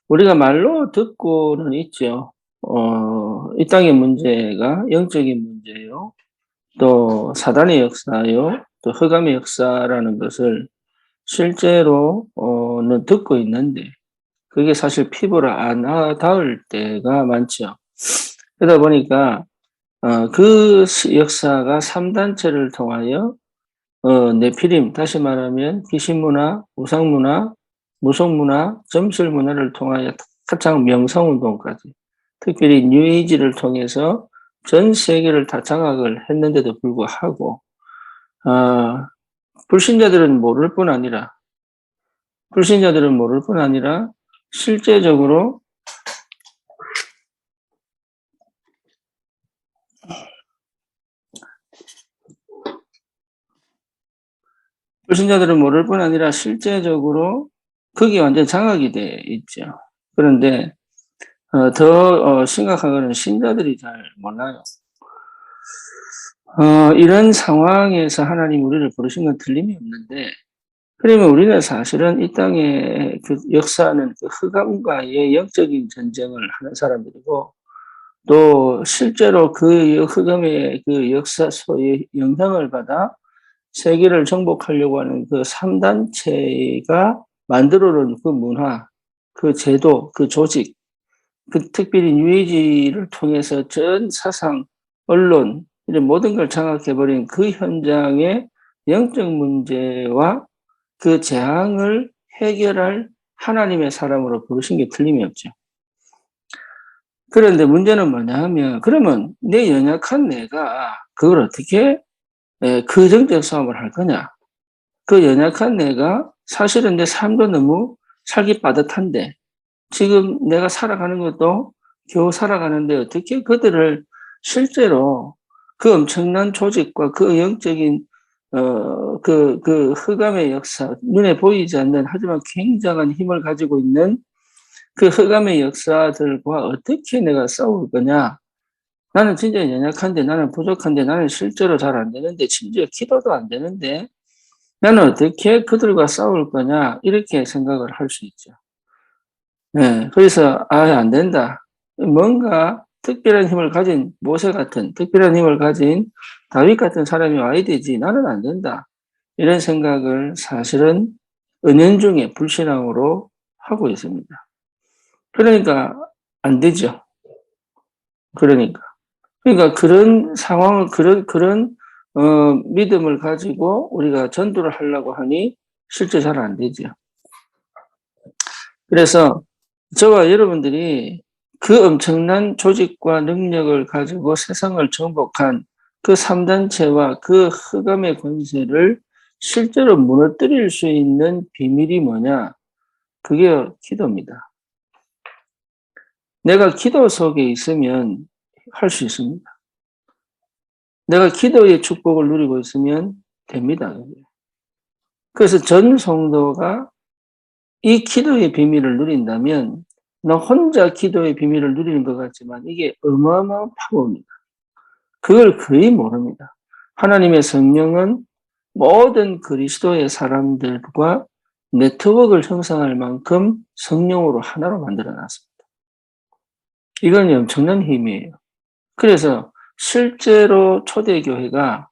우리가 말로 듣고는 있죠. 이 땅의 문제가 영적인 문제요. 또 사단의 역사요. 또 흑암의 역사라는 것을 실제로는 듣고 있는데 그게 사실 피부로 안 닿을 때가 많죠. 그러다 보니까 그 역사가 3단체를 통하여 네피림, 다시 말하면 귀신문화, 우상문화, 무속문화, 점술문화를 통하여 가장 명성운동까지, 특별히 뉴에이지를 통해서 전 세계를 다 장악을 했는데도 불구하고 불신자들은 모를 뿐 아니라 실제적으로 실제적으로 그게 완전 장악이 돼 있죠. 그런데 더 심각한 것은 신자들이 잘 몰라요. 이런 상황에서 하나님 우리를 부르신 건 틀림이 없는데, 그러면 우리는 사실은 이 땅의 그 역사는 그 흑암과의 영적인 전쟁을 하는 사람들이고, 또 실제로 그 흑암의 그 역사 소의 영향을 받아 세계를 정복하려고 하는 그 3단체가 만들어 놓은 그 문화, 그 제도, 그 조직, 그 특별히 뉴에이지를 통해서 전 사상, 언론, 이런 모든 걸 장악해버린 그 현장의 영적 문제와 그 재앙을 해결할 하나님의 사람으로 부르신 게 틀림이 없죠. 그런데 문제는 뭐냐 하면, 그러면 내 연약한 내가 그걸 어떻게 그 정적 싸움을 할 거냐? 그 연약한 내가 사실은 내 삶도 너무 살기 빠듯한데, 지금 내가 살아가는 것도 겨우 살아가는데 어떻게 그들을 실제로 그 엄청난 조직과 그 영적인 그 흑암의 역사, 눈에 보이지 않는 하지만 굉장한 힘을 가지고 있는 그 흑암의 역사들과 어떻게 내가 싸울 거냐? 나는 진짜 연약한데, 나는 부족한데, 나는 실제로 잘 안 되는데, 심지어 기도도 안 되는데, 나는 어떻게 그들과 싸울 거냐? 이렇게 생각을 할 수 있죠. 네, 그래서 안 된다. 뭔가 특별한 힘을 가진 모세 같은 특별한 힘을 가진 다윗 같은 사람이 와야 되지. 나는 안 된다. 이런 생각을 사실은 은연중에 불신앙으로 하고 있습니다. 그러니까 안 되죠. 그러니까 그런 상황을 그런 믿음을 가지고 우리가 전도를 하려고 하니 실제 잘 안 되죠. 그래서 저와 여러분들이 그 엄청난 조직과 능력을 가지고 세상을 정복한 그 3단체와 그 흑암의 권세를 실제로 무너뜨릴 수 있는 비밀이 뭐냐? 그게 기도입니다. 내가 기도 속에 있으면 할 수 있습니다. 내가 기도의 축복을 누리고 있으면 됩니다. 그래서 전 성도가 이 기도의 비밀을 누린다면 나 혼자 기도의 비밀을 누리는 것 같지만 이게 어마어마한 파워입니다. 그걸 거의 모릅니다. 하나님의 성령은 모든 그리스도의 사람들과 네트워크를 형성할 만큼 성령으로 하나로 만들어 놨습니다. 이건 엄청난 힘이에요. 그래서 실제로 초대교회가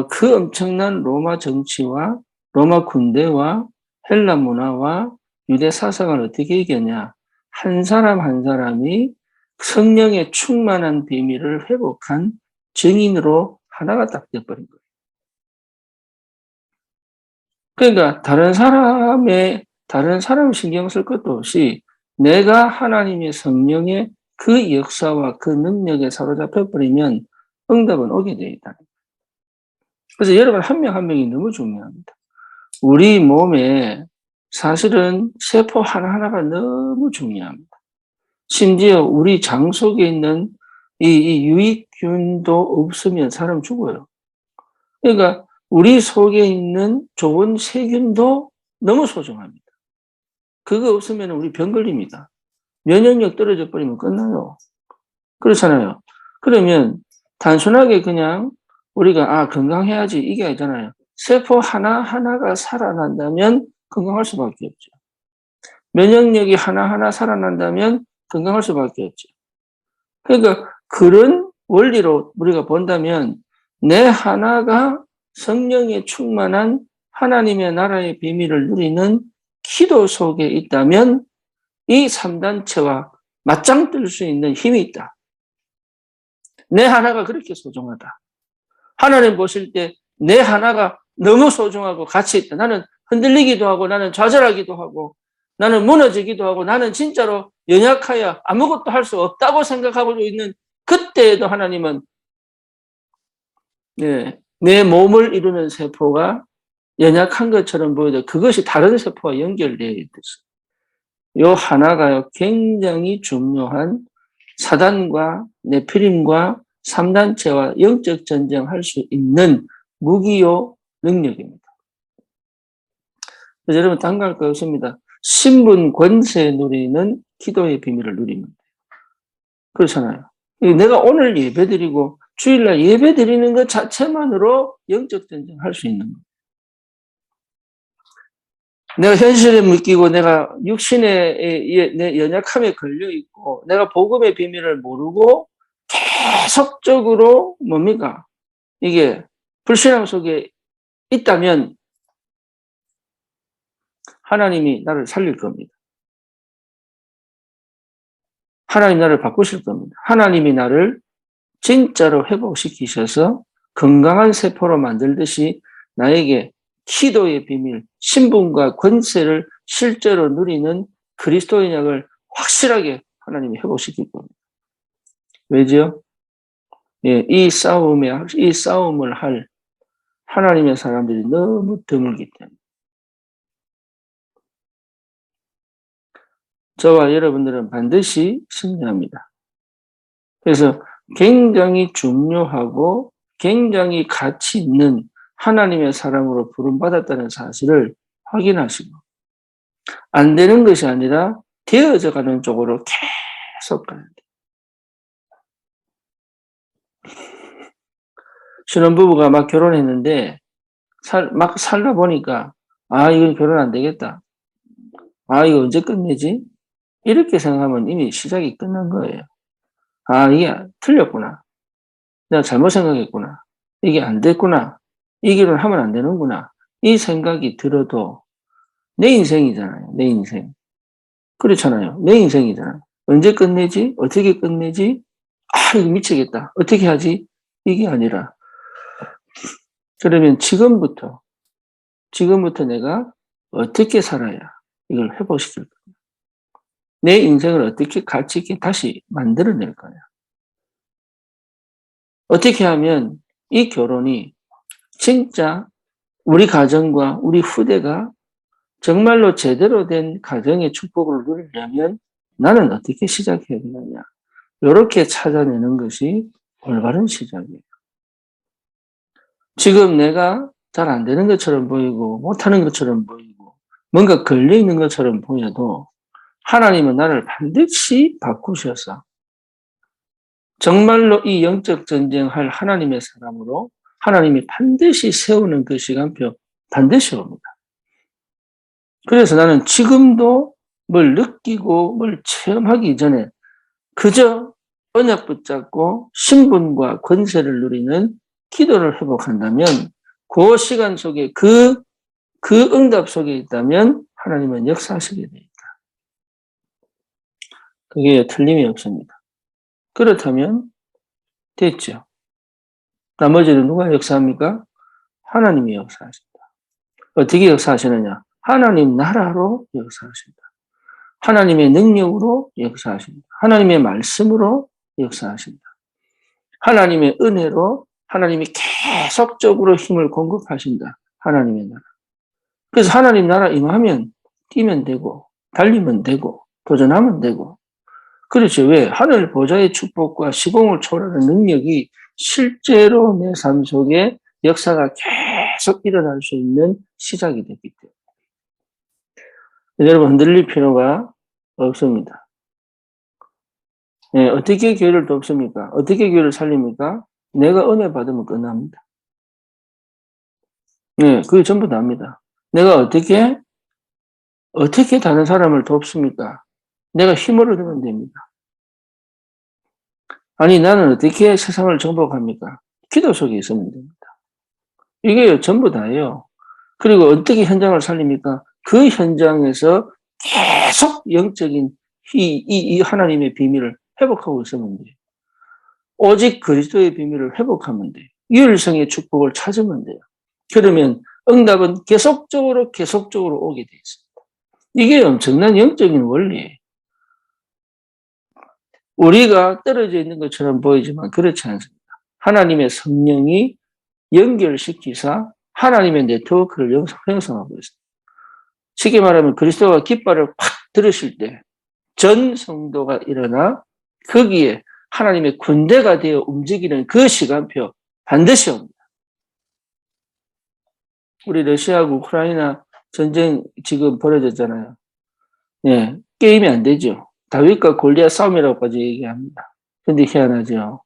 그 엄청난 로마 정치와 로마 군대와 헬라 문화와 유대 사상을 어떻게 이겼냐? 한 사람 한 사람이 성령의 충만한 비밀을 회복한 증인으로 하나가 딱 돼버린 거예요. 그러니까 다른 사람 신경 쓸 것도 없이 내가 하나님의 성령의 그 역사와 그 능력에 사로잡혀 버리면 응답은 오게 되어 있다. 그래서 여러분 한 명 한 명이 너무 중요합니다. 우리 몸에 사실은 세포 하나하나가 너무 중요합니다. 심지어 우리 장 속에 있는 이 유익균도 없으면 사람 죽어요. 그러니까 우리 속에 있는 좋은 세균도 너무 소중합니다. 그거 없으면 우리 병 걸립니다. 면역력 떨어져 버리면 끝나요. 그렇잖아요. 그러면 단순하게 그냥 우리가 건강해야지 이게 아니잖아요. 세포 하나하나가 살아난다면 건강할 수밖에 없죠. 면역력이 하나하나 살아난다면 건강할 수밖에 없죠. 그러니까 그런 원리로 우리가 본다면 내 하나가 성령에 충만한 하나님의 나라의 비밀을 누리는 기도 속에 있다면 이 3단체와 맞짱 뜰 수 있는 힘이 있다. 내 하나가 그렇게 소중하다. 하나님 보실 때 내 하나가 너무 소중하고 가치 있다. 나는 흔들리기도 하고 나는 좌절하기도 하고 나는 무너지기도 하고 나는 진짜로 연약하여 아무것도 할 수 없다고 생각하고 있는 그때에도 하나님은 내 몸을 이루는 세포가 연약한 것처럼 보여도 그것이 다른 세포와 연결되어 있듯이 요 하나가요 굉장히 중요한 사단과 네피림과 3단체와 영적 전쟁할 수 있는 무기요 능력입니다. 그래서 여러분 당할 거 없습니다. 신분 권세 누리는 기도의 비밀을 누리면 돼요. 그렇잖아요. 내가 오늘 예배드리고 주일날 예배드리는 것 자체만으로 영적 전쟁할 수 있는 거예요. 내가 현실에 묶이고 내가 육신의 내 연약함에 걸려 있고 내가 복음의 비밀을 모르고 계속적으로 뭡니까? 이게 불신앙 속에 있다면 하나님이 나를 살릴 겁니다. 하나님 나를 바꾸실 겁니다. 하나님이 나를 진짜로 회복시키셔서 건강한 세포로 만들듯이 나에게 기도의 비밀, 신분과 권세를 실제로 누리는 그리스도인약을 확실하게 하나님이 회복시킬 겁니다. 왜죠? 예, 이 싸움을 할 하나님의 사람들이 너무 드물기 때문에. 저와 여러분들은 반드시 승리합니다. 그래서 굉장히 중요하고 굉장히 가치 있는 하나님의 사람으로 부름받았다는 사실을 확인하시고 안 되는 것이 아니라 되어져 가는 쪽으로 계속 가야 돼요. 신혼부부가 막 결혼했는데 막 살다 보니까 이건 결혼 안 되겠다. 이거 언제 끝내지? 이렇게 생각하면 이미 시작이 끝난 거예요. 이게 틀렸구나. 내가 잘못 생각했구나. 이게 안 됐구나. 이 길은 하면 안 되는구나. 이 생각이 들어도 내 인생이잖아요. 내 인생. 그렇잖아요. 내 인생이잖아요. 언제 끝내지? 어떻게 끝내지? 이거 미치겠다. 어떻게 하지? 이게 아니라 그러면 지금부터 내가 어떻게 살아야 이걸 회복시킬 거냐. 내 인생을 어떻게 가치 있게 다시 만들어낼 거냐. 어떻게 하면 이 결혼이 진짜 우리 가정과 우리 후대가 정말로 제대로 된 가정의 축복을 누리려면 나는 어떻게 시작해야 되느냐. 이렇게 찾아내는 것이 올바른 시작이에요. 지금 내가 잘 안 되는 것처럼 보이고 못하는 것처럼 보이고 뭔가 걸려있는 것처럼 보여도 하나님은 나를 반드시 바꾸셔서 정말로 이 영적 전쟁할 하나님의 사람으로 하나님이 반드시 세우는 그 시간표 반드시 옵니다. 그래서 나는 지금도 뭘 느끼고 뭘 체험하기 이전에 그저 언약 붙잡고 신분과 권세를 누리는 기도를 회복한다면 그 시간 속에 그 응답 속에 있다면 하나님은 역사하시게 됩니다. 그게 틀림이 없습니다. 그렇다면 됐죠. 나머지는 누가 역사합니까? 하나님이 역사하신다. 어떻게 역사하시느냐? 하나님 나라로 역사하신다. 하나님의 능력으로 역사하신다. 하나님의 말씀으로 역사하신다. 하나님의 은혜로 하나님이 계속적으로 힘을 공급하신다. 하나님의 나라. 그래서 하나님 나라 임하면 뛰면 되고 달리면 되고 도전하면 되고 그렇죠. 왜? 하늘 보좌의 축복과 시공을 초월하는 능력이 실제로 내 삶 속에 역사가 계속 일어날 수 있는 시작이 됐기 때문에. 여러분 흔들릴 필요가 없습니다. 네, 어떻게 교회를 돕습니까? 어떻게 교회를 살립니까? 내가 은혜 받으면 끝납니다. 네, 그게 전부 다입니다. 내가 어떻게 어떻게 다른 사람을 돕습니까? 내가 힘을 얻으면 됩니다. 아니, 나는 어떻게 세상을 정복합니까? 기도 속에 있으면 됩니다. 이게 전부 다예요. 그리고 어떻게 현장을 살립니까? 그 현장에서 계속 영적인 이 하나님의 비밀을 회복하고 있으면 돼요. 오직 그리스도의 비밀을 회복하면 돼요. 유일성의 축복을 찾으면 돼요. 그러면 응답은 계속적으로 오게 돼 있습니다. 이게 엄청난 영적인 원리예요. 우리가 떨어져 있는 것처럼 보이지만 그렇지 않습니다. 하나님의 성령이 연결시키사 하나님의 네트워크를 형성하고 있습니다. 쉽게 말하면 그리스도가 깃발을 팍 들으실 때 전 성도가 일어나 거기에 하나님의 군대가 되어 움직이는 그 시간표 반드시 옵니다. 우리 러시아하고 우크라이나 전쟁 지금 벌어졌잖아요. 예, 게임이 안 되죠. 다윗과 골리앗 싸움이라고까지 얘기합니다. 근데 희한하죠.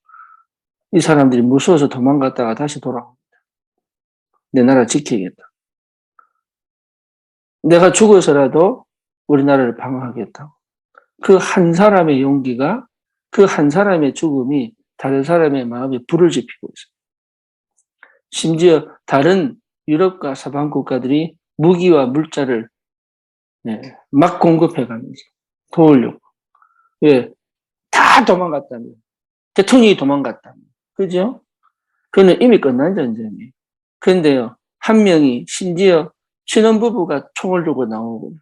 이 사람들이 무서워서 도망갔다가 다시 돌아옵니다. 내 나라 지키겠다. 내가 죽어서라도 우리나라를 방어하겠다고. 그 한 사람의 용기가, 그 한 사람의 죽음이 다른 사람의 마음에 불을 지피고 있어요. 심지어 다른 유럽과 서방 국가들이 무기와 물자를 막 공급해가면서 도우려고. 예, 다 도망갔다면. 대통령이 도망갔다면. 그죠? 그는 이미 끝난 전쟁이에요. 그런데요, 한 명이 심지어 신혼부부가 총을 들고 나오고,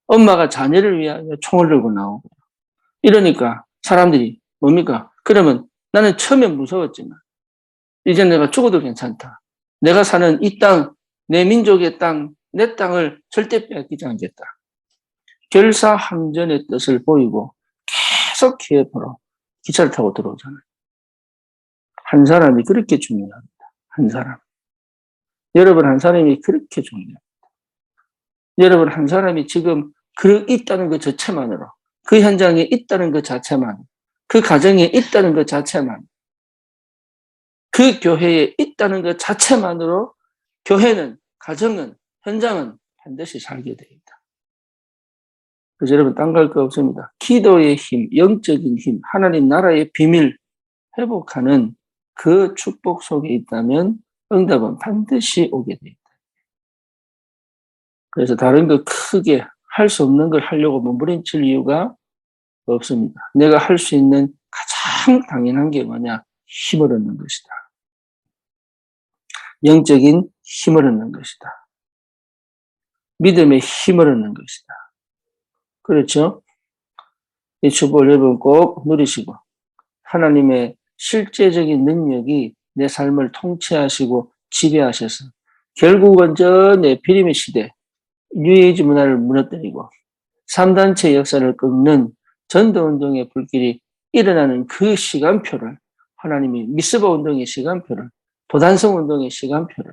엄마가 자녀를 위하여 총을 들고 나오고, 이러니까 사람들이 뭡니까? 그러면 나는 처음엔 무서웠지만, 이제 내가 죽어도 괜찮다. 내가 사는 이 땅, 내 민족의 땅, 내 땅을 절대 빼앗기지 않겠다. 결사항전의 뜻을 보이고 계속 키예프로 기차를 타고 들어오잖아요. 한 사람이 그렇게 중요합니다. 한 사람. 여러분 한 사람이 그렇게 중요합니다. 여러분 한 사람이 지금 있다는 것 자체만으로, 그 현장에 있다는 것 자체만, 그 가정에 있다는 것 자체만, 그 교회에 있다는 것 자체만으로 교회는, 가정은, 현장은 반드시 살게 됩니다. 그래서 여러분 딴 갈 거 없습니다. 기도의 힘, 영적인 힘, 하나님 나라의 비밀 회복하는 그 축복 속에 있다면 응답은 반드시 오게 됩니다. 그래서 다른 거 크게 할 수 없는 걸 하려고 몸부림칠 이유가 없습니다. 내가 할 수 있는 가장 당연한 게 뭐냐? 힘을 얻는 것이다. 영적인 힘을 얻는 것이다. 믿음의 힘을 얻는 것이다. 그렇죠? 이 축복을 여러분 꼭 누리시고 하나님의 실제적인 능력이 내 삶을 통치하시고 지배하셔서 결국은 저 네피림의 시대, 뉴에이지 문화를 무너뜨리고 3단체 역사를 꺾는 전도운동의 불길이 일어나는 그 시간표를 하나님이 미스바 운동의 시간표를, 도단성 운동의 시간표를,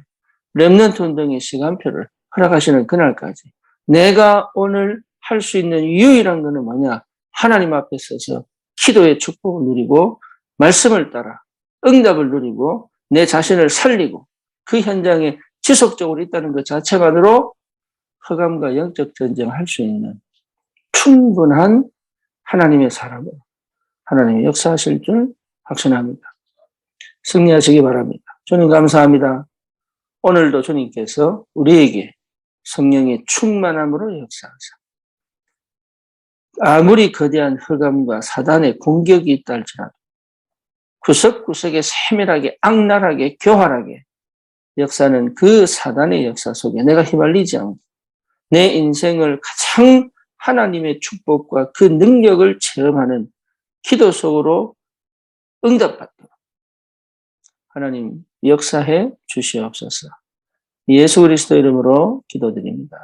렘넌트 운동의 시간표를 허락하시는 그날까지 내가 오늘 할 수 있는 유일한 것은 뭐냐? 하나님 앞에 서서 기도의 축복을 누리고 말씀을 따라 응답을 누리고 내 자신을 살리고 그 현장에 지속적으로 있다는 것 자체만으로 흑암과 영적 전쟁을 할 수 있는 충분한 하나님의 사람으로 하나님의 역사하실 줄 확신합니다. 승리하시기 바랍니다. 주님 감사합니다. 오늘도 주님께서 우리에게 성령의 충만함으로 역사하사 아무리 거대한 흑암과 사단의 공격이 있다 할지라도 구석구석에 세밀하게 악랄하게 교활하게 역사는 그 사단의 역사 속에 내가 휘말리지 않고 내 인생을 가장 하나님의 축복과 그 능력을 체험하는 기도 속으로 응답받도록 하나님 역사해 주시옵소서. 예수 그리스도 이름으로 기도드립니다.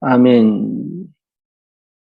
아멘.